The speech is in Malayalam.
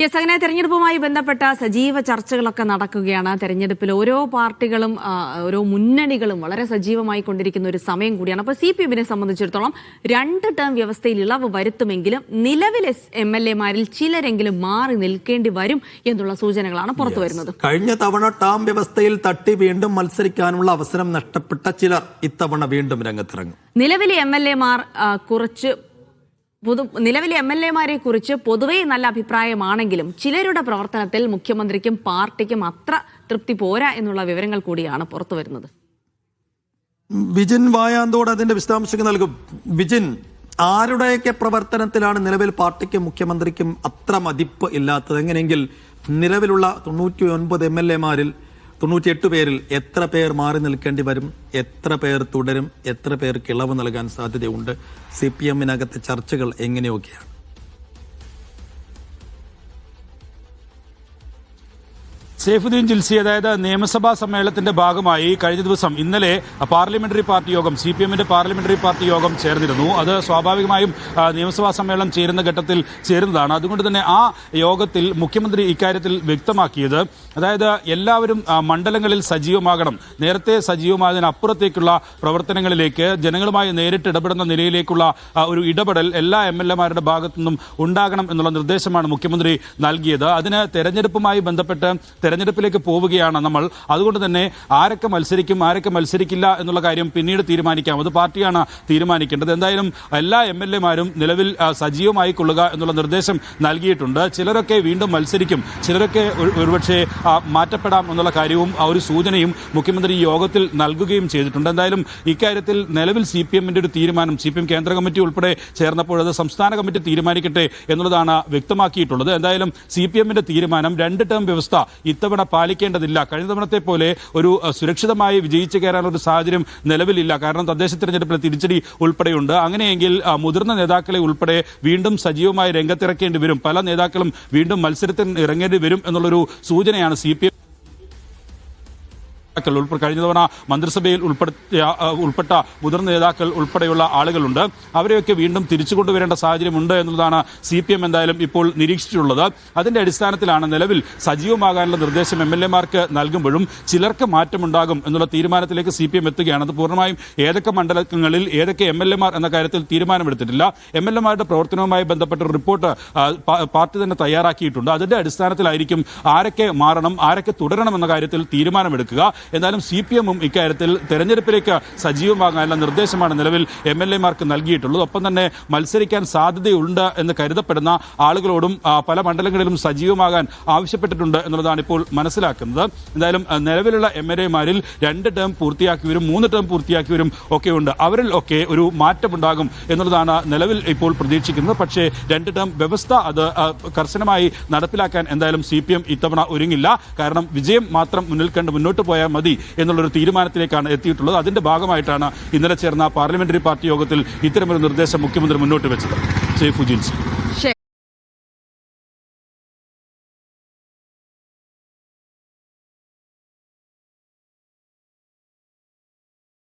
അങ്ങനെ തെരഞ്ഞെടുപ്പുമായി ബന്ധപ്പെട്ട സജീവ ചർച്ചകളൊക്കെ നടക്കുകയാണ്. തെരഞ്ഞെടുപ്പിൽ ഓരോ പാർട്ടികളും ഓരോ മുന്നണികളും വളരെ സജീവമായി കൊണ്ടിരിക്കുന്ന ഒരു സമയം കൂടിയാണ്. അപ്പോൾ CPM-നെ സംബന്ധിച്ചിടത്തോളം 2 ടേം വ്യവസ്ഥയിൽ ഇളവ് വരുത്തുമെങ്കിലും നിലവിലെ MLA-മാരിൽ ചിലരെങ്കിലും മാറി നിൽക്കേണ്ടി വരും എന്നുള്ള സൂചനകളാണ് പുറത്തുവരുന്നത്. കഴിഞ്ഞ തവണ ടേം വ്യവസ്ഥയിൽ തട്ടി വീണ്ടും മത്സരിക്കാനുള്ള അവസരം നഷ്ടപ്പെട്ട ചിലർ ഇത്തവണ വീണ്ടും രംഗത്തിറങ്ങും. നിലവിലെ MLA-മാരെ കുറിച്ച് പൊതുവെ നല്ല അഭിപ്രായമാണെങ്കിലും ചിലരുടെ പ്രവർത്തനത്തിൽ മുഖ്യമന്ത്രിക്കും പാർട്ടിക്കും അത്ര തൃപ്തി പോരാ എന്നുള്ള വിവരങ്ങൾ കൂടിയാണ് പുറത്തുവരുന്നത്. വിജിൻ വായാന്തോട് അതിന്റെ വിശദാംശങ്ങൾ നൽകും. വിജിൻ, ആരുടെയൊക്കെ പ്രവർത്തനത്തിലാണ് നിലവിൽ പാർട്ടിക്കും മുഖ്യമന്ത്രിക്കും അത്ര മതിപ്പ് ഇല്ലാത്തത്? എങ്ങനെയെങ്കിൽ നിലവിലുള്ള 99 MLA-മാരിൽ 98 പേരിൽ എത്ര പേർ മാറി നിൽക്കേണ്ടി വരും, എത്ര പേർ തുടരും, എത്ര പേർക്ക് ഇളവ് നൽകാൻ സാധ്യതയുണ്ട്? CPM-നകത്തെ ചർച്ചകൾ എങ്ങനെയൊക്കെയാണ്? സൈഫുദ്ദീൻ ജിൽസി, അതായത് നിയമസഭാ സമ്മേളനത്തിന്റെ ഭാഗമായി കഴിഞ്ഞ ദിവസം ഇന്നലെ പാർലമെന്ററി പാർട്ടി യോഗം CPM-ന്റെ പാർലമെന്ററി പാർട്ടി യോഗം ചേർന്നിരുന്നു. അത് സ്വാഭാവികമായും നിയമസഭാ സമ്മേളനം ചേരുന്ന ഘട്ടത്തിൽ ചേരുന്നതാണ്. അതുകൊണ്ട് തന്നെ ആ യോഗത്തിൽ മുഖ്യമന്ത്രി ഇക്കാര്യത്തിൽ വ്യക്തമാക്കിയത്, അതായത് എല്ലാവരും മണ്ഡലങ്ങളിൽ സജീവമാകണം, നേരത്തെ സജീവമായതിനപ്പുറത്തേക്കുള്ള പ്രവർത്തനങ്ങളിലേക്ക് ജനങ്ങളുമായി നേരിട്ട് ഇടപെടുന്ന നിലയിലേക്കുള്ള ഒരു ഇടപെടൽ എല്ലാ MLA-മാരുടെ ഭാഗത്തുനിന്നും ഉണ്ടാകണം എന്നുള്ള നിർദ്ദേശമാണ് മുഖ്യമന്ത്രി നൽകിയത്. അതിന് തെരഞ്ഞെടുപ്പുമായി ബന്ധപ്പെട്ട് തെരഞ്ഞെടുപ്പിലേക്ക് പോവുകയാണ് നമ്മൾ. അതുകൊണ്ട് തന്നെ ആരൊക്കെ മത്സരിക്കും, ആരൊക്കെ മത്സരിക്കില്ല എന്നുള്ള കാര്യം പിന്നീട് തീരുമാനിക്കാം. അത് പാർട്ടിയാണ് തീരുമാനിക്കേണ്ടത്. എന്തായാലും എല്ലാ MLA-മാരും നിലവിൽ സജീവമായി കൊള്ളുക എന്നുള്ള നിർദ്ദേശം നൽകിയിട്ടുണ്ട്. ചിലരൊക്കെ വീണ്ടും മത്സരിക്കും, ചിലരൊക്കെ ഒരുപക്ഷെ മാറ്റപ്പെടാം എന്നുള്ള കാര്യവും ഒരു സൂചനയും മുഖ്യമന്ത്രി ഈ യോഗത്തിൽ നൽകുകയും ചെയ്തിട്ടുണ്ട്. എന്തായാലും ഇക്കാര്യത്തിൽ നിലവിൽ CPM-ന്റെ ഒരു തീരുമാനം, CPM കേന്ദ്ര കമ്മിറ്റി ഉൾപ്പെടെ ചേർന്നപ്പോൾ അത് സംസ്ഥാന കമ്മിറ്റി തീരുമാനിക്കട്ടെ എന്നുള്ളതാണ് വ്യക്തമാക്കിയിട്ടുള്ളത്. എന്തായാലും CPM-ന്റെ തീരുമാനം 2 ടേം വ്യവസ്ഥ ഇത്തവണ പാലിക്കേണ്ടതില്ല. കഴിഞ്ഞ തവണത്തെ പോലെ ഒരു സുരക്ഷിതമായി വിജയിച്ചു കയറാനുള്ള ഒരു സാഹചര്യം നിലവിലില്ല. കാരണം തദ്ദേശ തെരഞ്ഞെടുപ്പിലെ തിരിച്ചടി ഉൾപ്പെടെയുണ്ട്. അങ്ങനെയെങ്കിൽ മുതിർന്ന നേതാക്കളെ ഉൾപ്പെടെ വീണ്ടും സജീവമായി രംഗത്തിറക്കേണ്ടി വരും. പല നേതാക്കളും വീണ്ടും മത്സരത്തിന് ഇറങ്ങേണ്ടി വരും എന്നുള്ളൊരു സൂചനയാണ് CPM കഴിഞ്ഞ തവണ മന്ത്രിസഭയിൽ ഉൾപ്പെട്ട മുതിർന്ന നേതാക്കൾ ഉൾപ്പെടെയുള്ള ആളുകളുണ്ട്. അവരെയൊക്കെ വീണ്ടും തിരിച്ചു കൊണ്ടുവരേണ്ട സാഹചര്യമുണ്ട് എന്നുള്ളതാണ് CPM എന്തായാലും ഇപ്പോൾ നിരീക്ഷിച്ചിട്ടുള്ളത്. അതിന്റെ അടിസ്ഥാനത്തിലാണ് നിലവിൽ സജീവമാകാനുള്ള നിർദ്ദേശം MLA-മാർക്ക് നൽകുമ്പോഴും ചിലർക്ക് മാറ്റമുണ്ടാകും എന്നുള്ള തീരുമാനത്തിലേക്ക് CPM എത്തുകയാണ്. അത് പൂർണ്ണമായും ഏതൊക്കെ മണ്ഡലങ്ങളിൽ ഏതൊക്കെ MLA-മാർ എന്ന കാര്യത്തിൽ തീരുമാനമെടുത്തിട്ടില്ല. MLA-മാരുടെ പ്രവർത്തനവുമായി ബന്ധപ്പെട്ട ഒരു റിപ്പോർട്ട് പാർട്ടി തന്നെ തയ്യാറാക്കിയിട്ടുണ്ട്. അതിന്റെ അടിസ്ഥാനത്തിലായിരിക്കും ആരൊക്കെ മാറണം, ആരൊക്കെ തുടരണം എന്ന കാര്യത്തിൽ തീരുമാനമെടുക്കുക. എന്നാലും CPM-ഉം ഇക്കാര്യത്തിൽ തെരഞ്ഞെടുപ്പിലേക്ക് സജീവമാകാനുള്ള നിർദ്ദേശമാണ് നിലവിൽ MLA-മാർക്ക് നൽകിയിട്ടുള്ളത്. ഒപ്പം തന്നെ മത്സരിക്കാൻ സാധ്യതയുണ്ട് എന്ന് കരുതപ്പെടുന്ന ആളുകളോടും പല മണ്ഡലങ്ങളിലും സജീവമാകാൻ ആവശ്യപ്പെട്ടിട്ടുണ്ട് എന്നുള്ളതാണ് ഇപ്പോൾ മനസ്സിലാക്കുന്നത്. എന്തായാലും നിലവിലുള്ള MLA-മാരിൽ 2 ടേം പൂർത്തിയാക്കിയവരും 3 ടേം പൂർത്തിയാക്കിയവരും ഒക്കെ ഉണ്ട്. അവരിൽ ഒക്കെ ഒരു മാറ്റമുണ്ടാകും എന്നുള്ളതാണ് നിലവിൽ ഇപ്പോൾ പ്രതീക്ഷിക്കുന്നത്. പക്ഷേ 2 ടേം വ്യവസ്ഥ അത് കർശനമായി നടപ്പിലാക്കാൻ എന്തായാലും CPM ഇത്തവണ ഒരുങ്ങില്ല. കാരണം വിജയം മാത്രം മുന്നിൽ കണ്ട് മുന്നോട്ട് പോയാൽ മതി എന്നുള്ളൊരു തീരുമാനത്തിലേക്കാണ് എത്തിയിട്ടുള്ളത്. അതിന്റെ ഭാഗമായിട്ടാണ് ഇന്നലെ ചേർന്ന പാർലമെന്ററി പാർട്ടി യോഗത്തിൽ ഇത്തരമൊരു നിർദ്ദേശം മുഖ്യമന്ത്രി മുന്നോട്ട് വെച്ചത്. സൈഫുദ്ദീൻ.